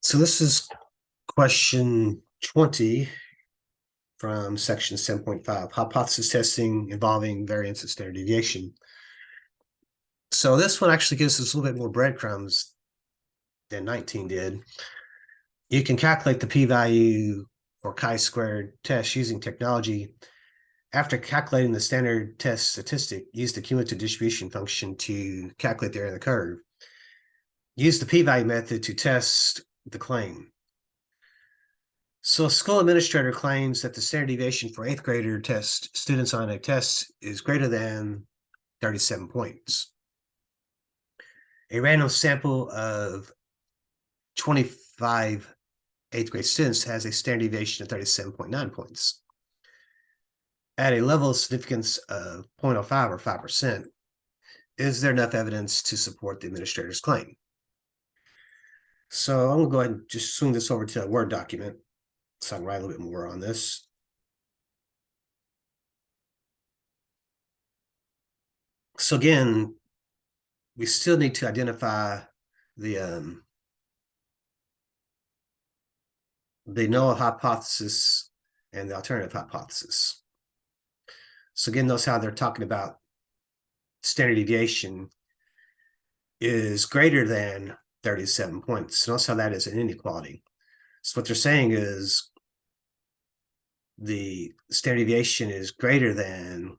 So this is question 20 from section 7.5, hypothesis testing involving variance of standard deviation. So this one actually gives us a little bit more breadcrumbs than 19 did. You can calculate the p-value for chi-squared test using technology. After calculating the standard test statistic, use the cumulative distribution function to calculate the area of the curve. Use the p-value method to test the claim. So a school administrator claims that the standard deviation for eighth grader test students on a test is greater than 37 points. A random sample of 25 eighth grade students has a standard deviation of 37.9 points. At a level of significance of 0.05 or 5%, is there enough evidence to support the administrator's claim? So I'm going to go ahead and just swing this over to a Word document so I can write a little bit more on this. So again, we still need to identify the null hypothesis and the alternative hypothesis. So again, notice how they're talking about standard deviation is greater than 37 points. Notice how that is an inequality. So what they're saying is the standard deviation is greater than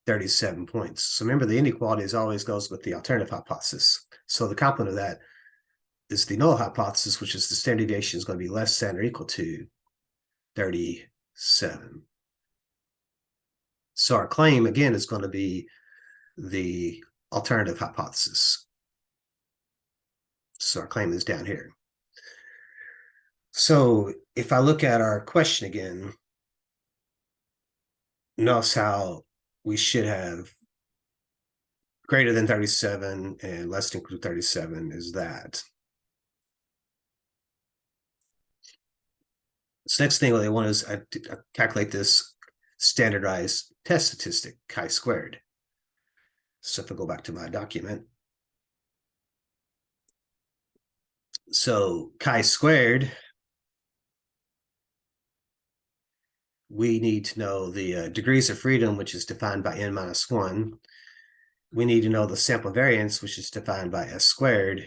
37 points. So remember, the inequality always goes with the alternative hypothesis. So the complement of that is the null hypothesis, which is the standard deviation is going to be less than or equal to 37. So our claim, again, is going to be the alternative hypothesis. So our claim is down here. So if I look at our question again, notice how we should have greater than 37 and less than equal to 37 is that. So next thing they want is I calculate this standardized test statistic, chi-squared. So if I go back to my document, so chi-squared, we need to know the degrees of freedom, which is defined by n minus 1. We need to know the sample variance, which is defined by s squared.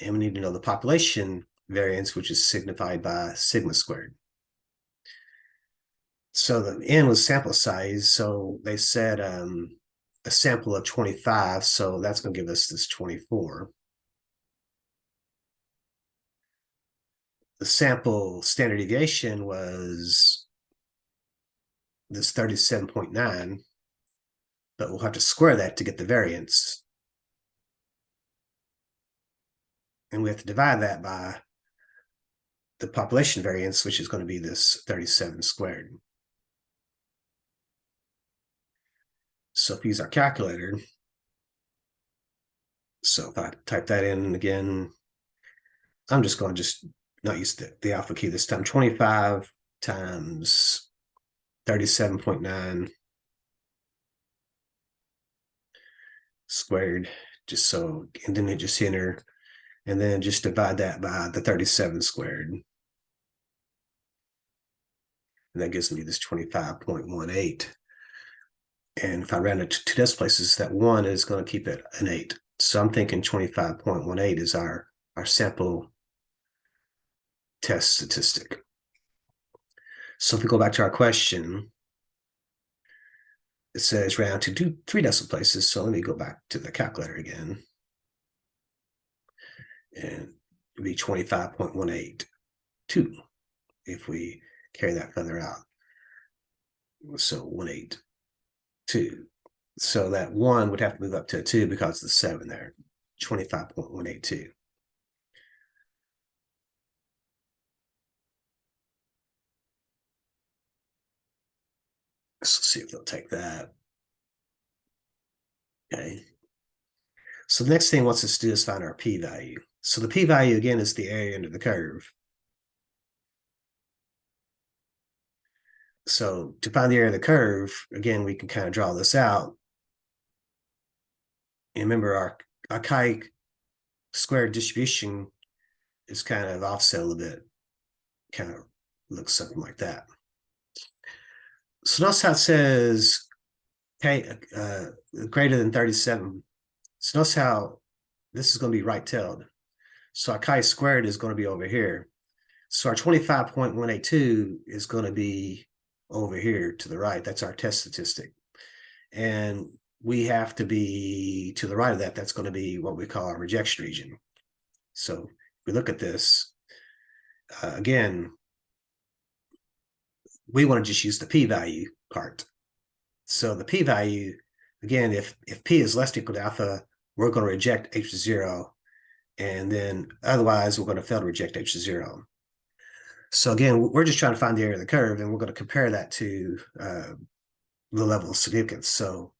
And we need to know the population variance, which is signified by sigma squared. So the n was sample size. So they said a sample of 25. So that's going to give us this 24. The sample standard deviation was this 37.9, but we'll have to square that to get the variance. And we have to divide that by the population variance, which is going to be this 37 squared. So if we use our calculator, so if I type that in again, I'm just going to not use the alpha key this time. 25 times 37.9 squared, just so, and then just enter, and then just divide that by the 37 squared. And that gives me this 25.18. And if I round it to two decimal places, that 1 is going to keep it an 8. So I'm thinking 25.18 is our sample test statistic. So if we go back to our question, it says round to three decimal places. So let me go back to the calculator again. And it'd be 25.182 if we carry that further out. So 182. So that 1 would have to move up to a 2 because of the 7 there, 25.182. Let's see if they'll take that. Okay. So the next thing it wants us to do is find our p-value. So the p-value, again, is the area under the curve. So to find the area of the curve, again, we can kind of draw this out. And remember, our chi-squared distribution is kind of offset a little bit, kind of looks something like that. So notice how it says greater than 37. So notice how this is going to be right-tailed. So our chi-squared is going to be over here. So our 25.182 is going to be over here to the right. That's our test statistic. And we have to be to the right of that. That's going to be what we call our rejection region. So if we look at this, again, we want to just use the p-value part. So the p-value, again, if p is less than equal to alpha, we're going to reject h of 0. And then otherwise, we're going to fail to reject h of 0. So again, we're just trying to find the area of the curve, and we're going to compare that to the level of significance. So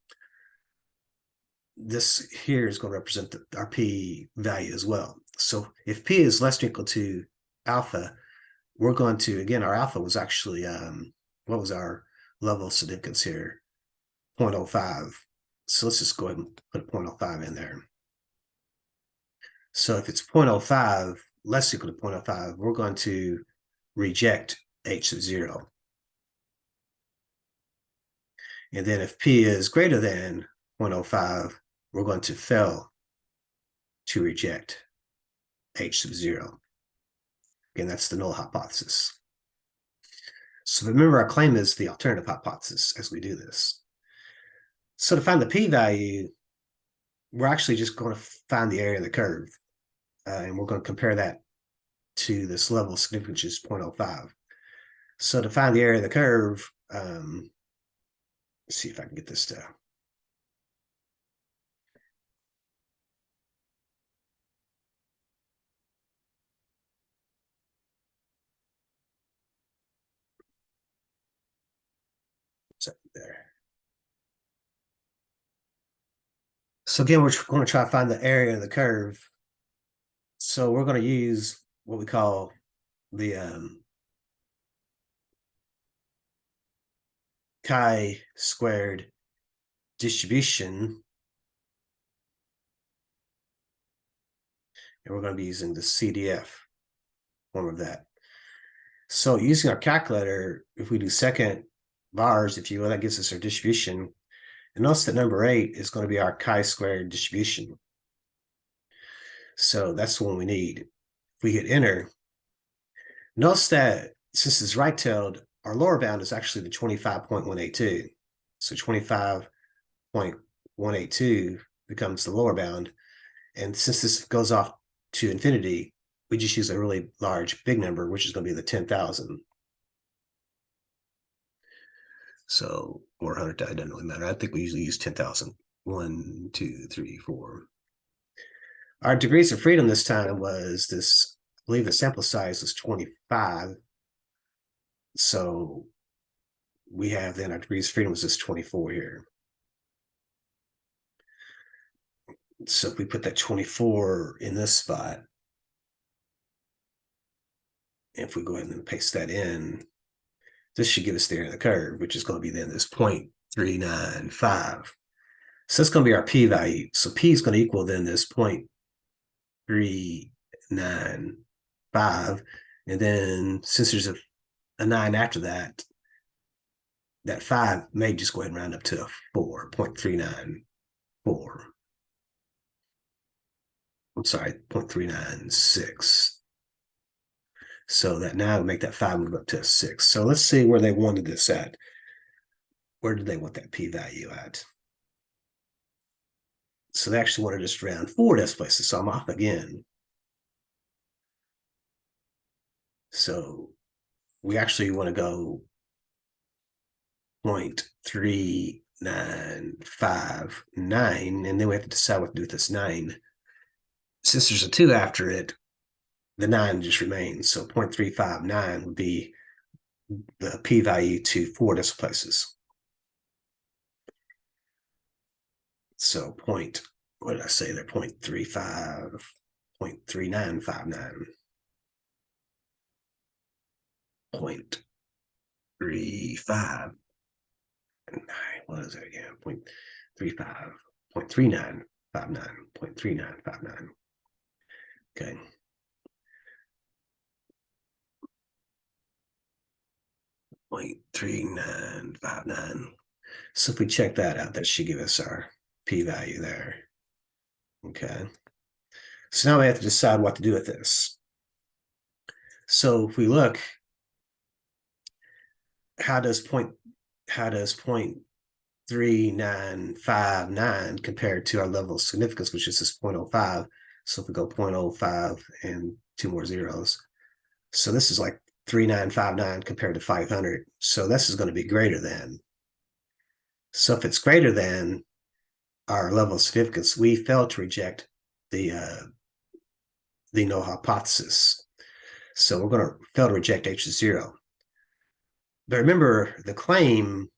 this here is going to represent our p value as well. So if p is less than or equal to alpha, we're going to, again, our alpha was actually, what was our level of significance here? 0.05. So let's just go ahead and put 0.05 in there. So if it's 0.05, less equal to 0.05, we're going to reject h of 0. And then if p is greater than 0.05, we're going to fail to reject h of 0. Again, that's the null hypothesis. So remember, our claim is the alternative hypothesis as we do this. So to find the p-value, we're actually just going to find the area of the curve. And we're going to compare that to this level of significance, which is 0.05. So to find the area of the curve, let's see if I can get this to. There. So again, we're going to try to find the area of the curve. So we're going to use what we call the chi-squared distribution. And we're going to be using the CDF form of that. So using our calculator, if we do second bars, if you will, that gives us our distribution. And notice that number 8 is going to be our chi-squared distribution. So that's the one we need. If we hit enter, notice that since it's right-tailed, our lower bound is actually the 25.182. So 25.182 becomes the lower bound. And since this goes off to infinity, we just use a really large, big number, which is going to be the 10,000. So 400, it doesn't really matter. I think we usually use 10,000. 1, 2, 3, 4. Our degrees of freedom this time was this, I believe the sample size was 25. So we have then our degrees of freedom was just 24 here. So if we put that 24 in this spot, if we go ahead and paste that in, this should give us the area of the curve, which is going to be then this 0.395. So that's going to be our p-value. So p is going to equal then this 0.395. And then since there's a 9 after that, that 5 may just go ahead and round up to a 4, 0.394. I'm sorry, 0.396. So that now make that 5 move up to a 6. So let's see where they wanted this at. Where did they want that p-value at? So they actually wanted us around 4 decimal places. So I'm off again. So we actually want to go 0.3959, and then we have to decide what to do with this 9. Since there's a 2 after it, the 9 just remains. So 0.359 would be the p-value to 4 decimal places. So what did I say there? 0.35, 0.3959. 0.35. What is it again? 0.35, 0.3959, 0.3959. Okay. 0.3959. So if we check that out, that should give us our p-value there. Okay. So now we have to decide what to do with this. So if we look, how does 0.3959 compared to our level of significance, which is this 0.05? So if we go 0.05 and two more zeros, so this is like 3959 compared to 500. So this is going to be greater than. So if it's greater than our level of significance, we fail to reject the null hypothesis. So we're going to fail to reject H is 0. But remember, the claim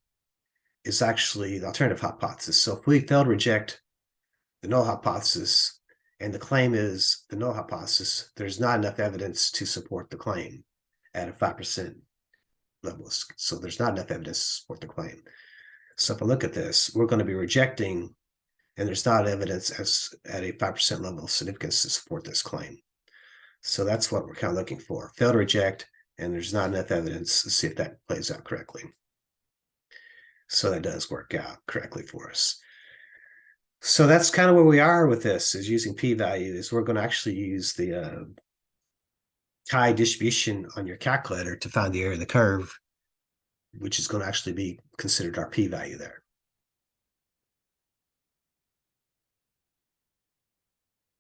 is actually the alternative hypothesis. So if we fail to reject the null hypothesis and the claim is the null hypothesis, there's not enough evidence to support the claim at a 5% level. So there's not enough evidence to support the claim. So if I look at this, we're going to be rejecting, and there's not evidence as at a 5% level of significance to support this claim. So that's what we're kind of looking for. Fail to reject, and there's not enough evidence to see if that plays out correctly. So that does work out correctly for us. So that's kind of where we are with this, is using p-values. We're going to actually use the chi distribution on your calculator to find the area of the curve, which is going to actually be considered our p-value there.